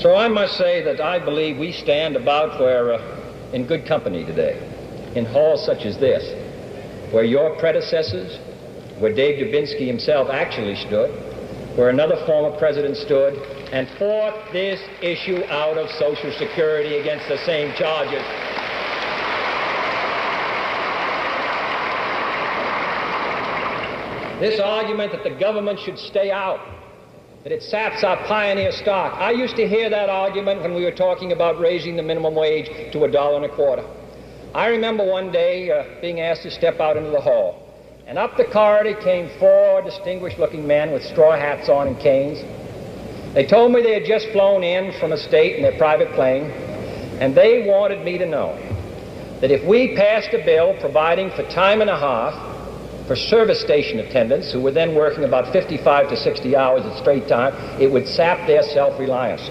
So I must say that I believe we stand about where, in good company today, in halls such as this, where your predecessors, where Dave Dubinsky himself actually stood, where another former president stood, and fought this issue out of Social Security against the same charges. This argument that the government should stay out, that it saps our pioneer stock. I used to hear that argument when we were talking about raising the minimum wage to $1.25. I remember one day being asked to step out into the hall, and up the corridor came four distinguished-looking men with straw hats on and canes. They told me they had just flown in from a state in their private plane, and they wanted me to know that if we passed a bill providing for time and a half for service station attendants who were then working about 55 to 60 hours at straight time, it would sap their self-reliance.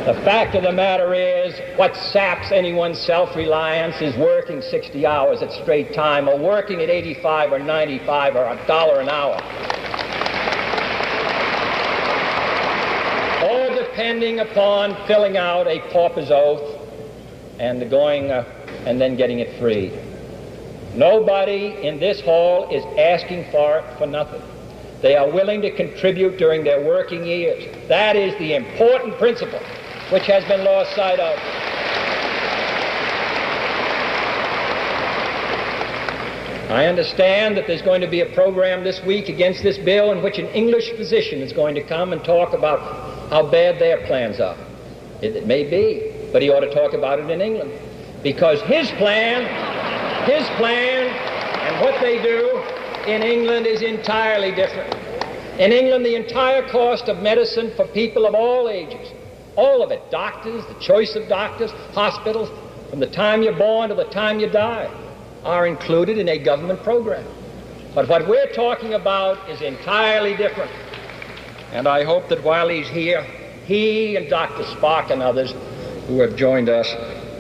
The fact of the matter is, what saps anyone's self-reliance is working 60 hours at straight time, or working at 85 or 95 or $1 an hour. Or depending upon filling out a pauper's oath and going and then getting it free. Nobody in this hall is asking for it for nothing. They are willing to contribute during their working years. That is the important principle which has been lost sight of. I understand that there's going to be a program this week against this bill in which an English physician is going to come and talk about how bad their plans are. It may be, but he ought to talk about it in England, because his plan and what they do in England is entirely different. In England, the entire cost of medicine for people of all ages, all of it, doctors, the choice of doctors, hospitals, from the time you're born to the time you die, are included in a government program. But what we're talking about is entirely different. And I hope that while he's here, he and Dr. Spock and others who have joined us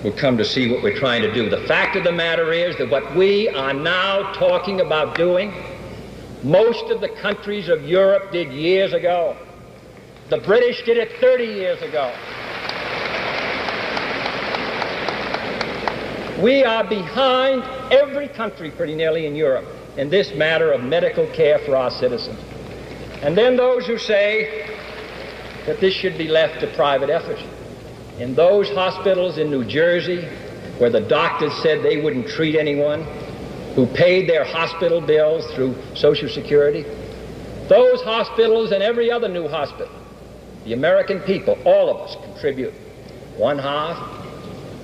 will come to see what we're trying to do. The fact of the matter is that what we are now talking about doing, most of the countries of Europe did years ago. The British did it 30 years ago. We are behind every country pretty nearly in Europe in this matter of medical care for our citizens. And then those who say that this should be left to private effort. In those hospitals in New Jersey where the doctors said they wouldn't treat anyone, who paid their hospital bills through Social Security, those hospitals and every other new hospital, the American people, all of us, contribute 1/2,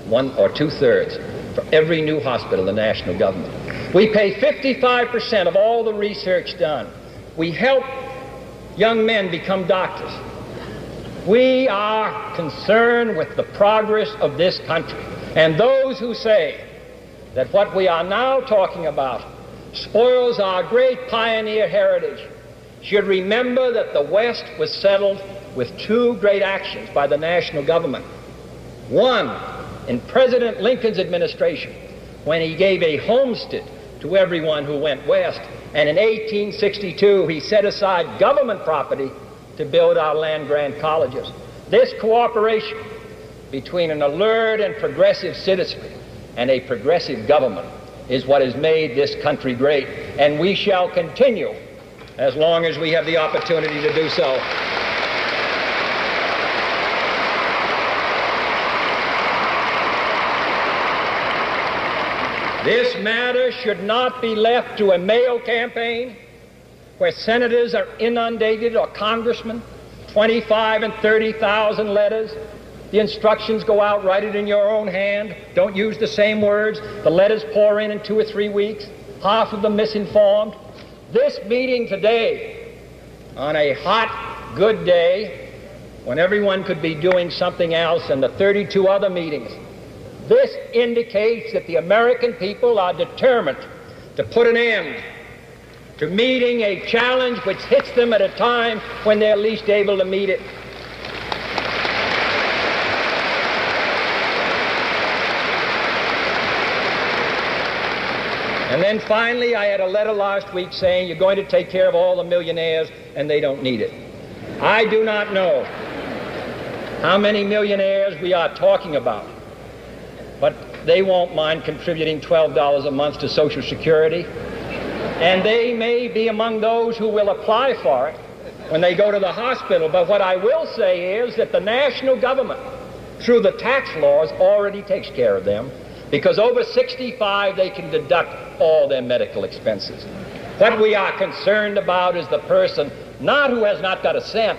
1 or 2/3 for every new hospital, the national government. We pay 55% of all the research done. We help young men become doctors. We are concerned with the progress of this country. And those who say that what we are now talking about spoils our great pioneer heritage should remember that the West was settled with two great actions by the national government. One, in President Lincoln's administration, when he gave a homestead to everyone who went west, and in 1862 he set aside government property to build our land-grant colleges. This cooperation between an alert and progressive citizenry and a progressive government is what has made this country great, and we shall continue as long as we have the opportunity to do so. This matter should not be left to a mail campaign where senators are inundated, or congressmen, 25 and 30,000 letters. The instructions go out, write it in your own hand, don't use the same words. The letters pour in 2 or 3 weeks, half of them misinformed. This meeting today, on a hot, good day, when everyone could be doing something else, and the 32 other meetings, this indicates that the American people are determined to put an end to meeting a challenge which hits them at a time when they're least able to meet it. And then finally, I had a letter last week saying you're going to take care of all the millionaires and they don't need it. I do not know how many millionaires we are talking about. But they won't mind contributing $12 a month to Social Security. And they may be among those who will apply for it when they go to the hospital. But what I will say is that the national government, through the tax laws, already takes care of them, because over 65 they can deduct all their medical expenses. What we are concerned about is the person not who has not got a cent,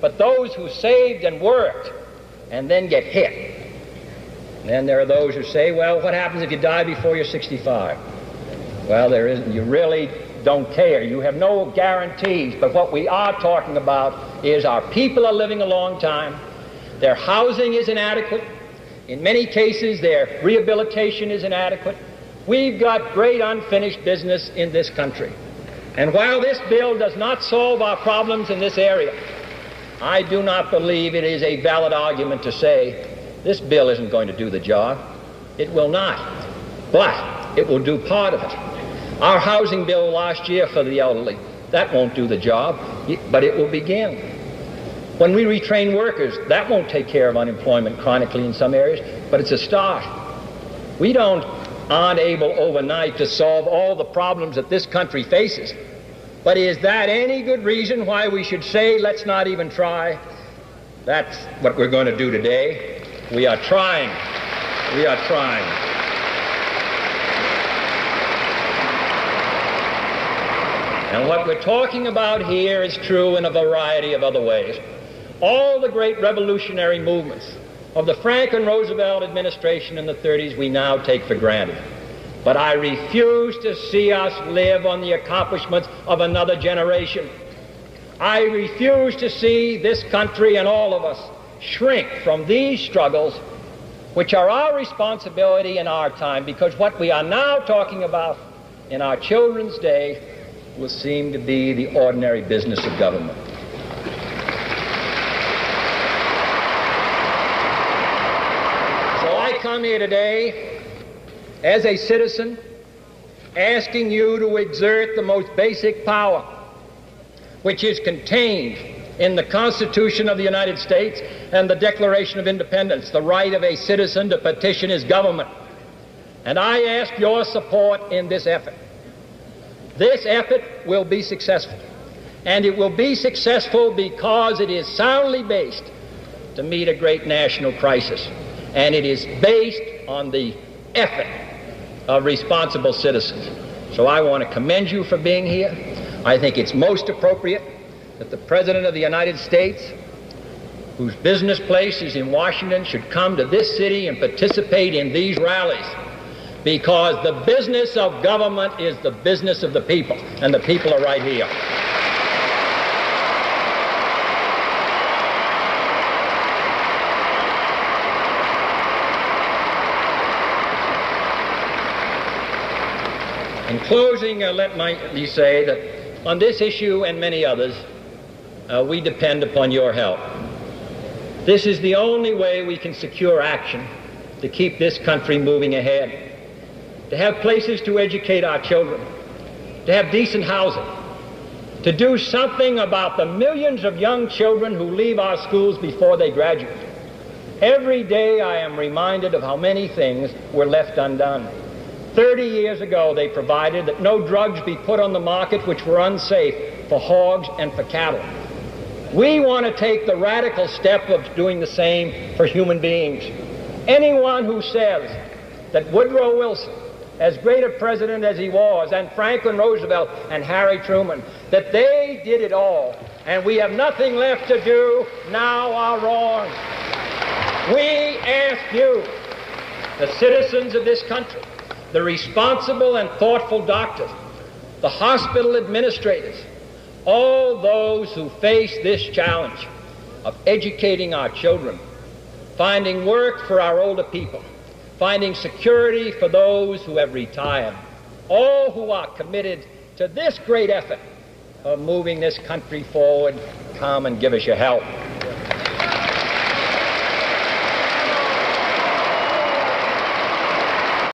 but those who saved and worked and then get hit. And then there are those who say, well, what happens if you die before you're 65? Well, there isn't. You really don't care. You have no guarantees. But what we are talking about is our people are living a long time. Their housing is inadequate. In many cases, their rehabilitation is inadequate. We've got great unfinished business in this country. And while this bill does not solve our problems in this area, I do not believe it is a valid argument to say this bill isn't going to do the job. It will not. But it will do part of it. Our housing bill last year for the elderly, that won't do the job, but it will begin. When we retrain workers, that won't take care of unemployment chronically in some areas, but it's a start. We aren't able overnight to solve all the problems that this country faces. But is that any good reason why we should say, let's not even try? That's what we're going to do today. We are trying. We are trying. And what we're talking about here is true in a variety of other ways. All the great revolutionary movements of the Franklin Roosevelt administration in the 30s we now take for granted. But I refuse to see us live on the accomplishments of another generation. I refuse to see this country and all of us shrink from these struggles, which are our responsibility in our time, because what we are now talking about in our children's day will seem to be the ordinary business of government. So I come here today as a citizen asking you to exert the most basic power which is contained in the Constitution of the United States and the Declaration of Independence, the right of a citizen to petition his government. And I ask your support in this effort. This effort will be successful, and it will be successful because it is soundly based to meet a great national crisis, and it is based on the effort of responsible citizens. So I want to commend you for being here. I think it's most appropriate that the President of the United States, whose business place is in Washington, should come to this city and participate in these rallies, because the business of government is the business of the people, and the people are right here. In closing, let me say that on this issue and many others, we depend upon your help. This is the only way we can secure action to keep this country moving ahead, to have places to educate our children, to have decent housing, to do something about the millions of young children who leave our schools before they graduate. Every day I am reminded of how many things were left undone. 30 years ago they provided that no drugs be put on the market which were unsafe for hogs and for cattle. We want to take the radical step of doing the same for human beings. Anyone who says that Woodrow Wilson, as great a president as he was, and Franklin Roosevelt and Harry Truman, that they did it all and we have nothing left to do now are wrong. We ask you, the citizens of this country, the responsible and thoughtful doctors, the hospital administrators, all those who face this challenge of educating our children, finding work for our older people, finding security for those who have retired, all who are committed to this great effort of moving this country forward, come and give us your help.